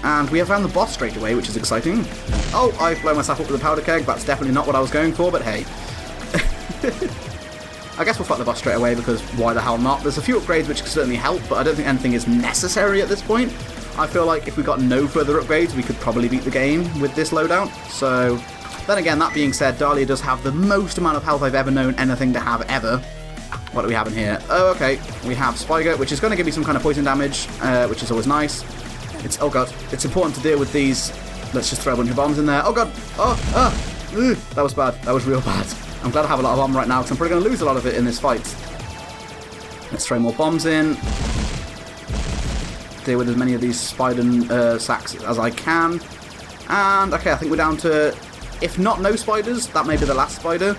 And we have found the boss straight away, which is exciting. Oh, I've blown myself up with a powder keg. That's definitely not what I was going for, but hey. I guess we'll fight the boss straight away, because why the hell not? There's a few upgrades which can certainly help, but I don't think anything is necessary at this point. I feel like if we got no further upgrades, we could probably beat the game with this loadout. So, then again, that being said, Dahlia does have the most amount of health I've ever known anything to have ever. What do we have in here? Oh, okay. We have Spiger, which is going to give me some kind of poison damage, which is always nice. Oh god, it's important to deal with these. Let's just throw a bunch of bombs in there. Oh god, that was bad. That was real bad. I'm glad I have a lot of bomb right now, because I'm probably going to lose a lot of it in this fight. Let's throw more bombs in. Deal with as many of these spider sacks as I can. And, okay, I think we're down to, if not no spiders, that may be the last spider.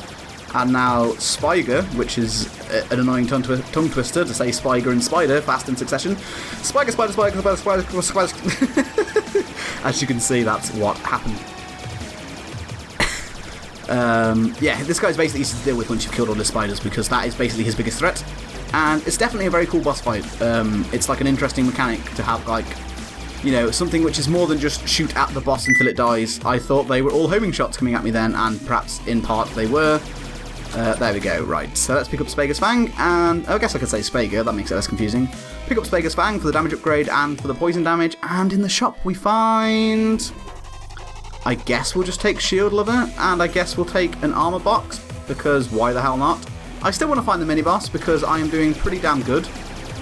And now Spiger, which is an annoying tongue twister to say Spiger and Spider fast in succession. Spider, Spider, Spider, Spider, Spider, Spider. As you can see, that's what happened. Yeah, this guy's basically easy to deal with once you've killed all the spiders, because that is basically his biggest threat. And it's definitely a very cool boss fight. It's like an interesting mechanic to have, like, you know, something which is more than just shoot at the boss until it dies. I thought they were all homing shots coming at me then, and perhaps in part they were. There we go, right. So let's pick up Spager's Fang, and I guess I could say Spager, that makes it less confusing. Pick up Spager's Fang for the damage upgrade and for the poison damage, and in the shop we find... I guess we'll just take Shield Lover, and I guess we'll take an armor box, because why the hell not? I still want to find the mini-boss, because I am doing pretty damn good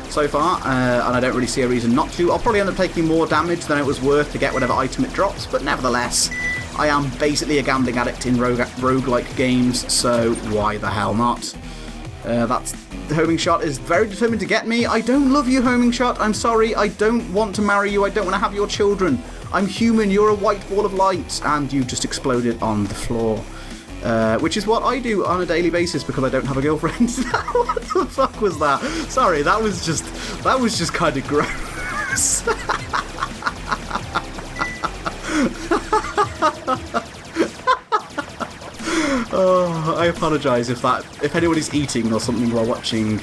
so far, and I don't really see a reason not to. I'll probably end up taking more damage than it was worth to get whatever item it drops, but nevertheless... I am basically a gambling addict in roguelike games, so why the hell not? The homing shot is very determined to get me. I don't love you, homing shot. I'm sorry. I don't want to marry you. I don't want to have your children. I'm human. You're a white ball of light. And you just exploded on the floor. Which is what I do on a daily basis because I don't have a girlfriend. What the fuck was that? Sorry, that was just kind of gross. Oh, I apologise if anybody's eating or something while watching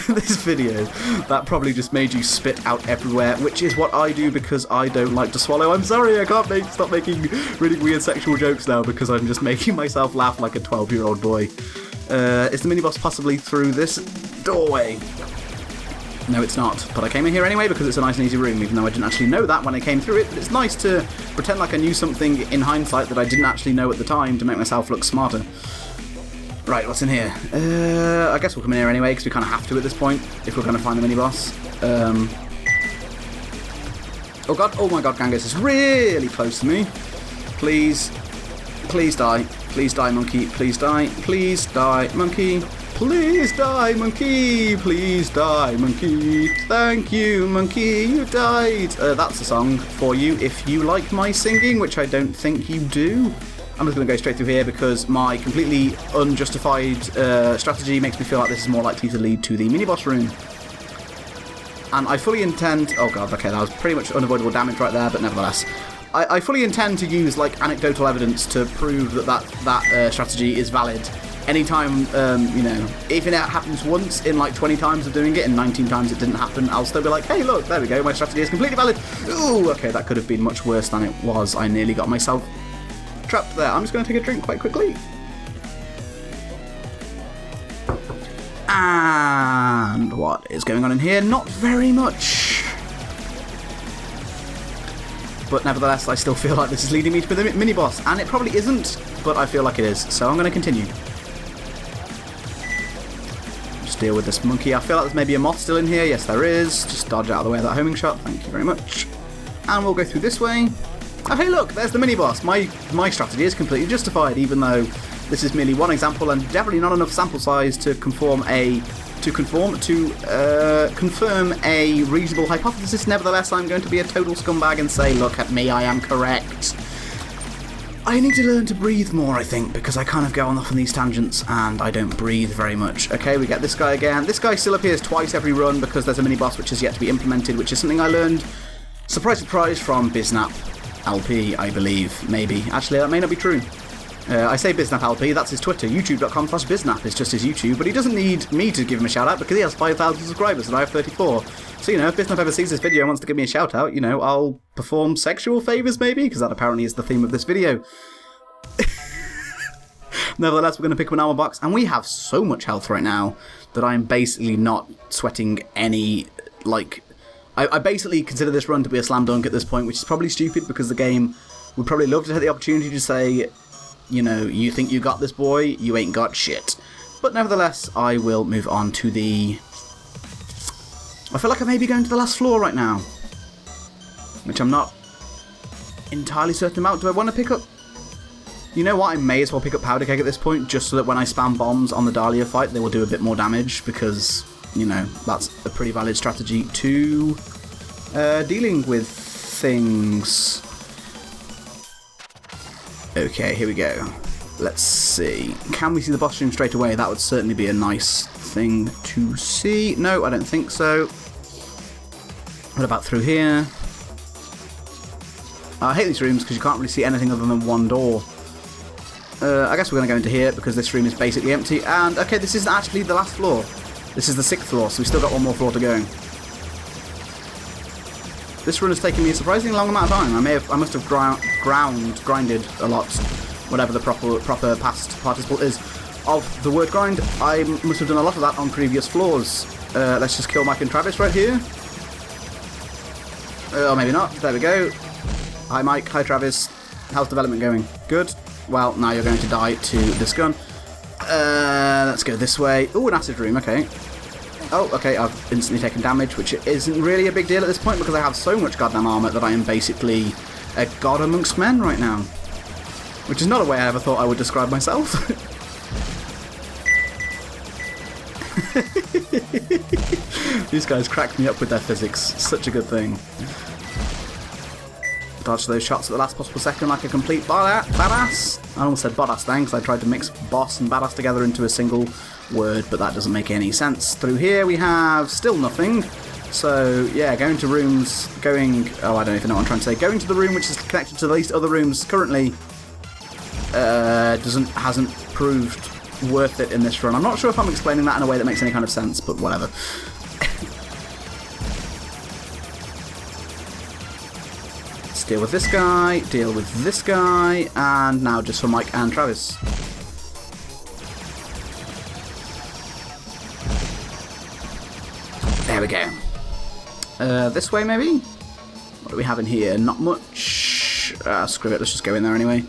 this video. That probably just made you spit out everywhere, which is what I do because I don't like to swallow. I'm sorry, I can't stop making really weird sexual jokes now because I'm just making myself laugh like a 12-year-old boy. Is the mini-boss possibly through this doorway? No, it's not. But I came in here anyway because it's a nice and easy room, even though I didn't actually know that when I came through it. But it's nice to pretend like I knew something in hindsight that I didn't actually know at the time to make myself look smarter. Right, what's in here? I guess we'll come in here anyway because we kind of have to at this point if we're going to find the mini-boss. Oh god, oh my god, Gangus is really close to me. Please. Please die. Please die, monkey. Please die. Please die, monkey. Please die, monkey. Please die, monkey. Thank you, monkey. You died. That's a song for you if you like my singing, which I don't think you do. I'm just going to go straight through here because my completely unjustified strategy makes me feel like this is more likely to lead to the mini-boss room. And I fully intend... Oh god, okay, that was pretty much unavoidable damage right there, but nevertheless. I fully intend to use, like, anecdotal evidence to prove that strategy is valid. Anytime, you know, even if it happens once in, like, 20 times of doing it, and 19 times it didn't happen, I'll still be like, hey, look, there we go, my strategy is completely valid. Ooh, okay, that could have been much worse than it was. I nearly got myself trapped there. I'm just going to take a drink quite quickly. And what is going on in here? Not very much. But nevertheless, I still feel like this is leading me to the mini-boss. And it probably isn't, but I feel like it is. So I'm going to continue. Just deal with this monkey. I feel like there's maybe a moth still in here. Yes, there is. Just dodge out of the way of that homing shot. Thank you very much. And we'll go through this way. Oh, hey, look, there's the mini-boss. My strategy is completely justified, even though this is merely one example and definitely not enough sample size to confirm a reasonable hypothesis. Nevertheless, I'm going to be a total scumbag and say, look at me, I am correct. I need to learn to breathe more, I think, because I kind of go off on these tangents and I don't breathe very much. Okay, we get this guy again. This guy still appears twice every run because there's a mini-boss which is yet to be implemented, which is something I learned, surprise, surprise, from Biznap LP, I believe. Maybe. Actually, that may not be true. I say Biznap LP, that's his Twitter. YouTube.com/Biznap is just his YouTube, but he doesn't need me to give him a shout out because he has 5,000 subscribers and I have 34. So, you know, if Biznap ever sees this video and wants to give me a shout out, you know, I'll perform sexual favours maybe, because that apparently is the theme of this video. Nevertheless, we're going to pick up an armor box, and we have so much health right now that I'm basically not sweating any, like... I basically consider this run to be a slam dunk at this point, which is probably stupid because the game would probably love to have the opportunity to say, you know, you think you got this, boy, you ain't got shit. But nevertheless, I will move on to the... I feel like I may be going to the last floor right now, which I'm not entirely certain about. Do I want to pick up... You know what, I may as well pick up Powder Keg at this point, just so that when I spam bombs on the Dahlia fight, they will do a bit more damage, because... You know, that's a pretty valid strategy to dealing with things. Okay, here we go. Let's see. Can we see the boss room straight away? That would certainly be a nice thing to see. No, I don't think so. What about through here? I hate these rooms because you can't really see anything other than one door. I guess we're going to go into here because this room is basically empty. And, okay, this isn't actually the last floor. This is the 6th floor, so we've still got one more floor to go. This run has taken me a surprisingly long amount of time. I must have grinded a lot, whatever the proper past participle is of the word grind. I must have done a lot of that on previous floors. Let's just kill Mike and Travis right here. Or maybe not. There we go. Hi Mike, hi Travis. How's development going? Good. Well, now you're going to die to this gun. Let's go this way. Ooh, an acid room, okay. Oh, okay, I've instantly taken damage, which isn't really a big deal at this point because I have so much goddamn armor that I am basically a god amongst men right now. Which is not a way I ever thought I would describe myself. These guys crack me up with their physics. Such a good thing. Dodge those shots at the last possible second like a complete badass. I almost said badass then because I tried to mix boss and badass together into a single word, but that doesn't make any sense. Through here we have still nothing. So yeah, going to rooms, oh, I don't even know what I'm trying to say. Going to the room which is connected to the least other rooms currently hasn't proved worth it in this run. I'm not sure if I'm explaining that in a way that makes any kind of sense, but whatever. Deal with this guy, deal with this guy, and now just for Mike and Travis. There we go. This way maybe? What do we have in here? Not much. Screw it, let's just go in there anyway.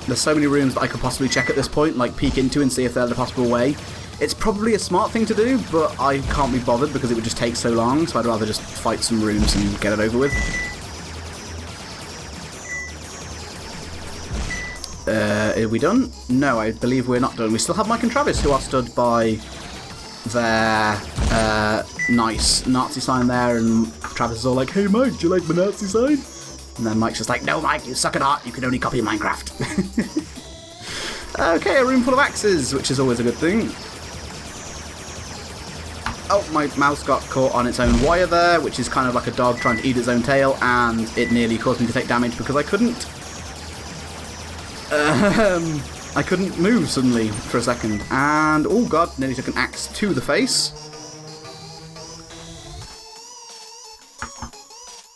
There's so many rooms that I could possibly check at this point, like peek into and see if they're the possible way. It's probably a smart thing to do, but I can't be bothered because it would just take so long, so I'd rather just fight some rooms and get it over with. Are we done? No, I believe we're not done. We still have Mike and Travis, who are stood by their nice Nazi sign there, and Travis is all like, "Hey Mike, do you like my Nazi sign?" And then Mike's just like, "No Mike, you suck at art, you can only copy Minecraft." Okay, a room full of axes, which is always a good thing. Oh, my mouse got caught on its own wire there, which is kind of like a dog trying to eat its own tail, and it nearly caused me to take damage because I couldn't move suddenly for a second. And, oh god, nearly took an axe to the face.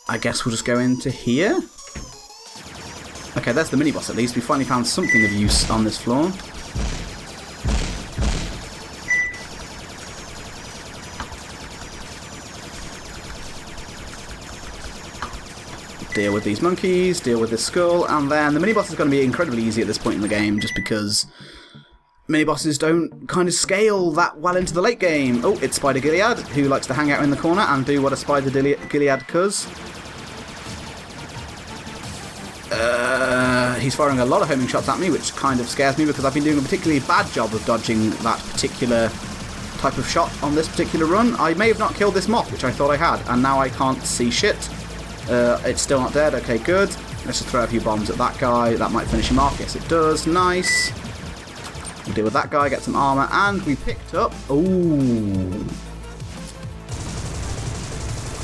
I guess we'll just go into here. Okay, there's the mini-boss at least. We finally found something of use on this floor. Deal with these monkeys, deal with this skull, and then the mini-boss is going to be incredibly easy at this point in the game, just because mini-bosses don't kind of scale that well into the late game. Oh, it's Spider Gilead, who likes to hang out in the corner and do what a Spider Gilead does. He's firing a lot of homing shots at me, which kind of scares me because I've been doing a particularly bad job of dodging that particular type of shot on this particular run. I may have not killed this moth, which I thought I had, and now I can't see shit. It's still not dead. Okay, good. Let's just throw a few bombs at that guy. That might finish him off. Yes, it does. Nice. We'll deal with that guy, get some armor, and we picked up... Ooh.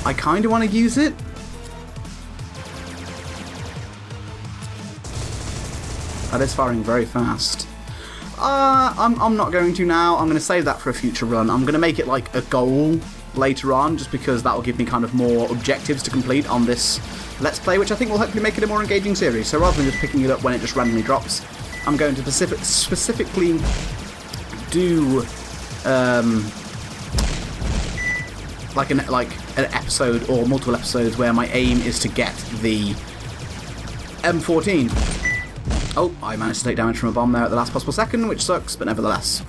I kind of want to use it. That is firing very fast. I'm not going to now. I'm going to save that for a future run. I'm going to make it like a goal later on, just because that will give me kind of more objectives to complete on this Let's Play, which I think will hopefully make it a more engaging series. So rather than just picking it up when it just randomly drops, I'm going to specifically do like an episode or multiple episodes where my aim is to get the M14. Oh, I managed to take damage from a bomb there at the last possible second, which sucks, but nevertheless.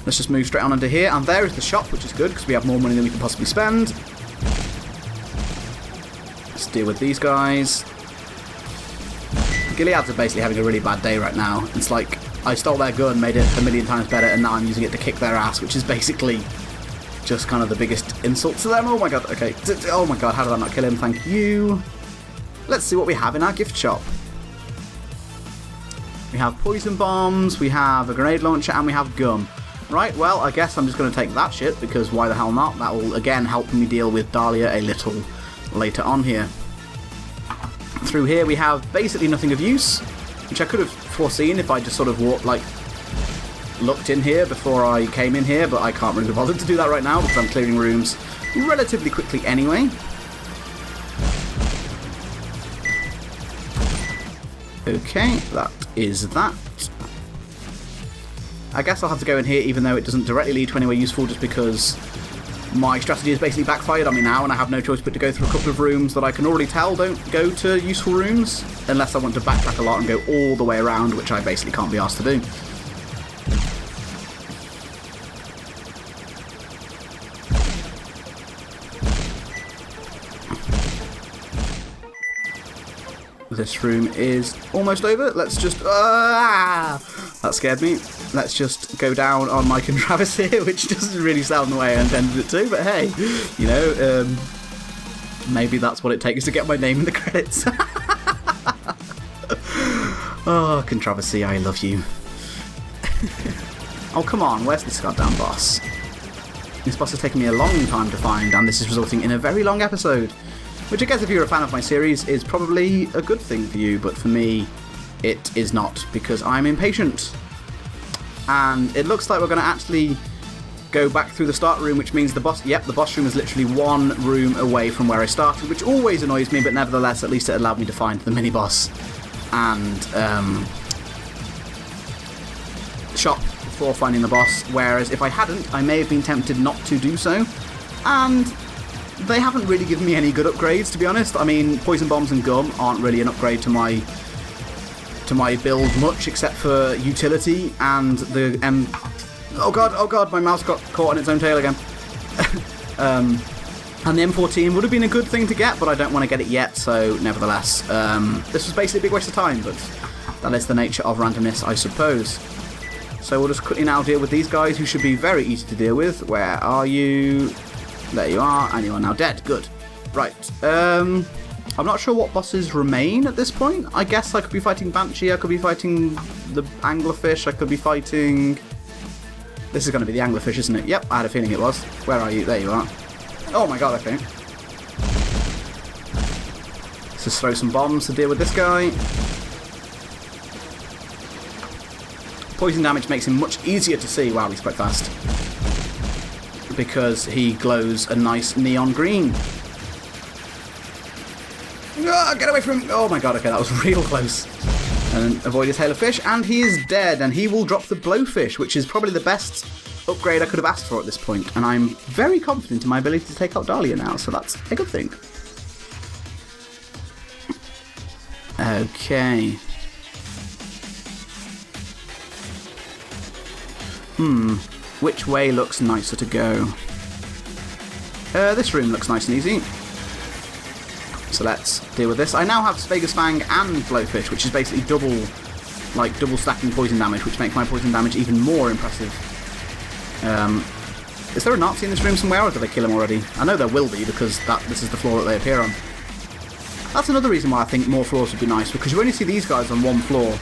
Let's just move straight on under here, and there is the shop, which is good, because we have more money than we can possibly spend. Let's deal with these guys. Gileads are basically having a really bad day right now. It's like, I stole their gun, made it a million times better, and now I'm using it to kick their ass, which is basically just kind of the biggest insult to them. Oh my god, okay. Oh my god, how did I not kill him? Thank you. Let's see what we have in our gift shop. We have poison bombs, we have a grenade launcher, and we have gum. Right, well, I guess I'm just going to take that shit, because why the hell not? That will, again, help me deal with Dahlia a little later on here. Through here we have basically nothing of use, which I could have foreseen if I just sort of looked in here before I came in here, but I can't really be bothered to do that right now, because I'm clearing rooms relatively quickly anyway. Okay, that is that. I guess I'll have to go in here even though it doesn't directly lead to anywhere useful, just because my strategy is basically backfired on me now and I have no choice but to go through a couple of rooms that I can already tell don't go to useful rooms, unless I want to backtrack a lot and go all the way around, which I basically can't be asked to do. This room is almost over. Let's just... that scared me. Let's just go down on Mike and Travis here, which doesn't really sound the way I intended it to, but hey, you know, maybe that's what it takes to get my name in the credits. Oh, Controversy, I love you. Oh, come on, where's this goddamn boss? This boss has taken me a long time to find, and this is resulting in a very long episode. Which I guess if you're a fan of my series is probably a good thing for you, but for me it is not, because I'm impatient. And it looks like we're going to actually go back through the start room, which means the boss room is literally one room away from where I started, which always annoys me, but nevertheless at least it allowed me to find the mini-boss and shop before finding the boss, whereas if I hadn't, I may have been tempted not to do so. And they haven't really given me any good upgrades, to be honest. I mean, poison bombs and gum aren't really an upgrade to my build much, except for utility and the oh god, my mouse got caught on its own tail again. And the M14 would have been a good thing to get, but I don't want to get it yet, so nevertheless, this was basically a big waste of time, but That is the nature of randomness, I suppose. So we'll just quickly now deal with these guys, who should be very easy to deal with. Where are you? There you are, and you are now dead. Good. Right. I'm not sure what bosses remain at this point. I guess I could be fighting Banshee, I could be fighting the Anglerfish, I could be fighting... This is going to be the Anglerfish, isn't it? Yep, I had a feeling it was. Where are you? There you are. Oh my god, okay. Let's just throw some bombs to deal with this guy. Poison damage makes him much easier to see. Wow, he's quite fast. Because he glows a nice neon green. Ah, get away from him! Oh my god, okay, that was real close. And avoid his hail of fish, and he is dead, and he will drop the blowfish, which is probably the best upgrade I could have asked for at this point. And I'm very confident in my ability to take out Dahlia now, so that's a good thing. Okay. Which way looks nicer to go? This room looks nice and easy. So let's deal with this. I now have Spegus Fang and Blowfish, which is basically double stacking poison damage, which makes my poison damage even more impressive. Is there a Nazi in this room somewhere, or did I kill him already? I know there will be, because this is the floor that they appear on. That's another reason why I think more floors would be nice, because you only see these guys on one floor.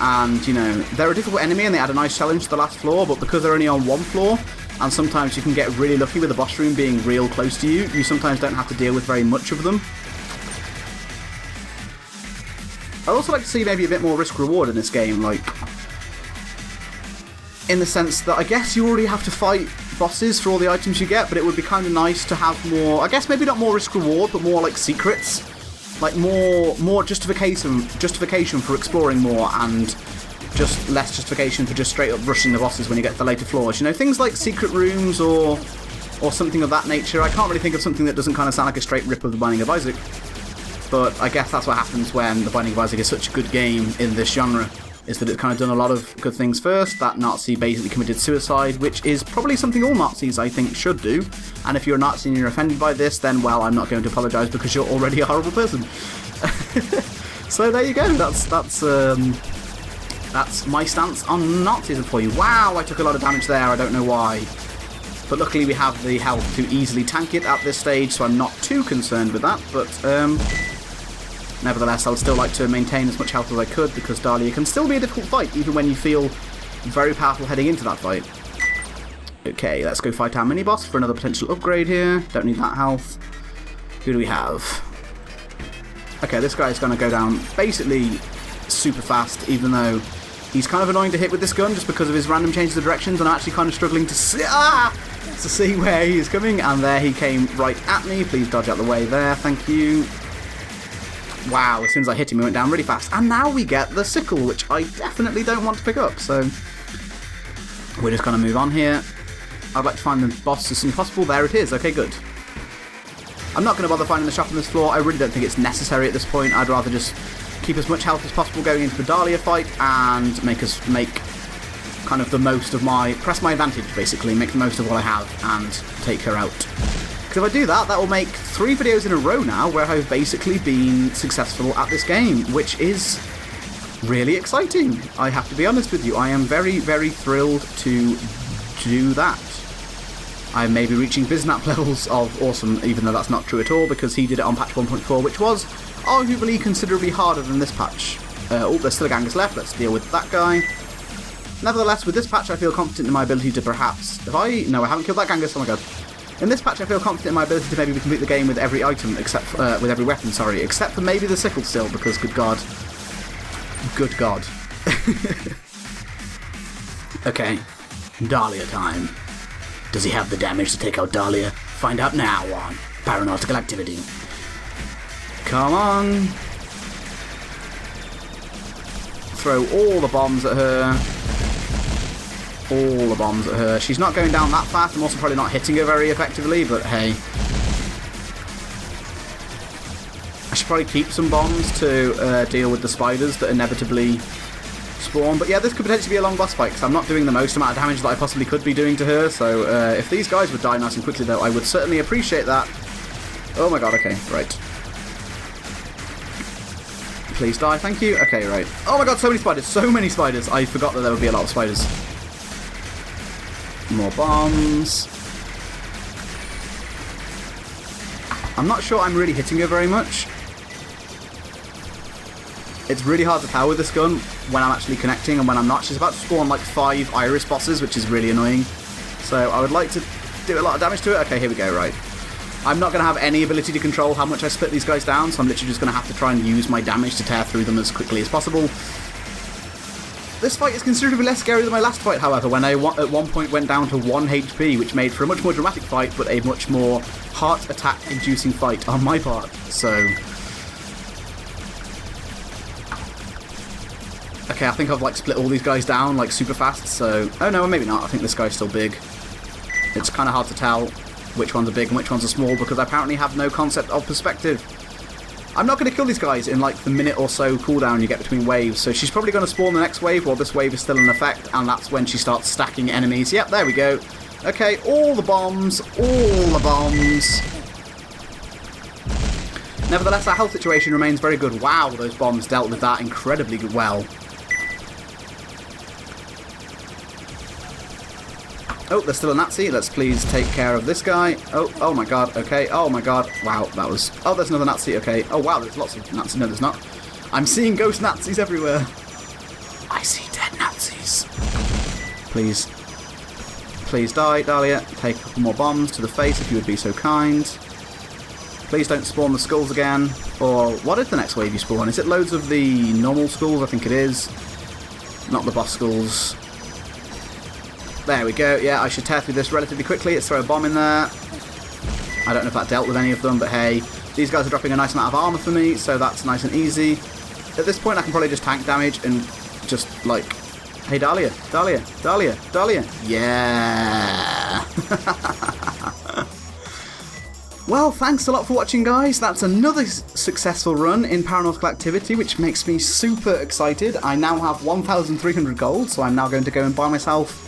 And, you know, they're a difficult enemy and they add a nice challenge to the last floor, but because they're only on one floor, and sometimes you can get really lucky with the boss room being real close to you, you sometimes don't have to deal with very much of them. I'd also like to see maybe a bit more risk-reward in this game, like, in the sense that I guess you already have to fight bosses for all the items you get, but it would be kind of nice to have more, I guess maybe not more risk-reward, but more like secrets. Like more justification for exploring more, and just less justification for just straight up rushing the bosses when you get to the later floors. You know, things like secret rooms or something of that nature. I can't really think of something that doesn't kind of sound like a straight rip of The Binding of Isaac. But I guess that's what happens when The Binding of Isaac is such a good game in this genre, is that it's kind of done a lot of good things first. That Nazi basically committed suicide, which is probably something all Nazis, I think, should do. And if you're a Nazi and you're offended by this, then, well, I'm not going to apologise because you're already a horrible person. So there you go. That's my stance on Nazism for you. Wow, I took a lot of damage there. I don't know why. But luckily we have the health to easily tank it at this stage, so I'm not too concerned with that. But nevertheless, I would still like to maintain as much health as I could, because Dahlia can still be a difficult fight, even when you feel very powerful heading into that fight. Okay, let's go fight our mini-boss for another potential upgrade here. Don't need that health. Who do we have? Okay, this guy's going to go down basically super fast, even though he's kind of annoying to hit with this gun just because of his random changes of directions, and I'm actually kind of struggling to see where he is coming, and there he came right at me. Please dodge out the way there, thank you. Wow, as soon as I hit him, he went down really fast. And now we get the sickle, which I definitely don't want to pick up, so we're just going to move on here. I'd like to find the boss as soon as possible. There it is. Okay, good. I'm not going to bother finding the shop on this floor. I really don't think it's necessary at this point. I'd rather just keep as much health as possible going into the Dahlia fight and make kind of the most of press my advantage, basically, make the most of what I have and take her out. Because if I do that, that will make 3 videos in a row now where I've basically been successful at this game, which is really exciting. I have to be honest with you. I am very, very thrilled to do that. I may be reaching Biznap levels of awesome, even though that's not true at all, because he did it on patch 1.4, which was arguably considerably harder than this patch. Oh, there's still a Gangus left. Let's deal with that guy. Nevertheless, with this patch, I feel confident in my ability to perhaps... No, I haven't killed that Gangus. Oh my god. In this patch, I feel confident in my ability to maybe complete the game with every item, except with every weapon, sorry, except for maybe the sickle still, because good god. Good god. Okay. Dahlia time. Does he have the damage to take out Dahlia? Find out now on Paranautical Activity. Come on. Throw all the bombs at her. All the bombs at her. She's not going down that fast. I'm also probably not hitting her very effectively, but hey. I should probably keep some bombs to deal with the spiders that inevitably spawn. But yeah, this could potentially be a long boss fight, because I'm not doing the most amount of damage that I possibly could be doing to her. So if these guys would die nice and quickly, though, I would certainly appreciate that. Oh my god, okay, right. Please die, thank you. Okay, right. Oh my god, so many spiders, so many spiders. I forgot that there would be a lot of spiders. More bombs. I'm not sure I'm really hitting her very much. It's really hard to tell with this gun when I'm actually connecting and when I'm not. She's about to spawn like 5 iris bosses, which is really annoying. So I would like to do a lot of damage to it. Okay, here we go, right. I'm not going to have any ability to control how much I split these guys down, so I'm literally just going to have to try and use my damage to tear through them as quickly as possible. This fight is considerably less scary than my last fight, however, when I at one point went down to 1 HP, which made for a much more dramatic fight, but a much more heart attack-inducing fight on my part, so... Okay, I think I've like split all these guys down like super fast, so... Oh no, maybe not, I think this guy's still big. It's kind of hard to tell which ones are big and which ones are small, because I apparently have no concept of perspective. I'm not going to kill these guys in like the minute or so cooldown you get between waves, so she's probably going to spawn the next wave while this wave is still in effect, and that's when she starts stacking enemies. Yep, there we go. Okay, all the bombs, all the bombs. Nevertheless, our health situation remains very good. Wow, those bombs dealt with that incredibly well. Oh, there's still a Nazi. Let's please take care of this guy. Oh my god, okay. Oh my god. Wow, that was... Oh, there's another Nazi, okay. Oh wow, there's lots of Nazis. No, there's not. I'm seeing ghost Nazis everywhere. I see dead Nazis. Please. Please die, Dahlia. Take a couple more bombs to the face if you would be so kind. Please don't spawn the skulls again. Or what is the next wave you spawn? Is it loads of the normal skulls? I think it is. Not the boss skulls. There we go. Yeah, I should tear through this relatively quickly. Let's throw a bomb in there. I don't know if that dealt with any of them, but hey, these guys are dropping a nice amount of armor for me, so that's nice and easy. At this point, I can probably just tank damage and just, like... Hey, Dahlia. Dahlia. Dahlia. Dahlia. Yeah. Well, thanks a lot for watching, guys. That's another successful run in Paranautical Activity, which makes me super excited. I now have 1,300 gold, so I'm now going to go and buy myself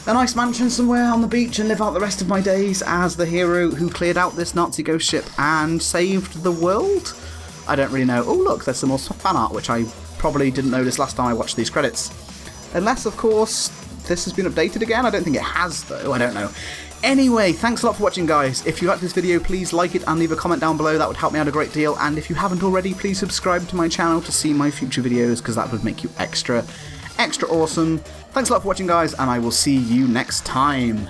a nice mansion somewhere on the beach and live out the rest of my days as the hero who cleared out this Nazi ghost ship and saved the world? I don't really know. Oh look, there's some more fan art, which I probably didn't notice last time I watched these credits. Unless, of course, this has been updated again. I don't think it has, though. I don't know. Anyway, thanks a lot for watching, guys. If you liked this video, please like it and leave a comment down below. That would help me out a great deal. And if you haven't already, please subscribe to my channel to see my future videos, because that would make you extra awesome. Thanks a lot for watching, guys, and I will see you next time.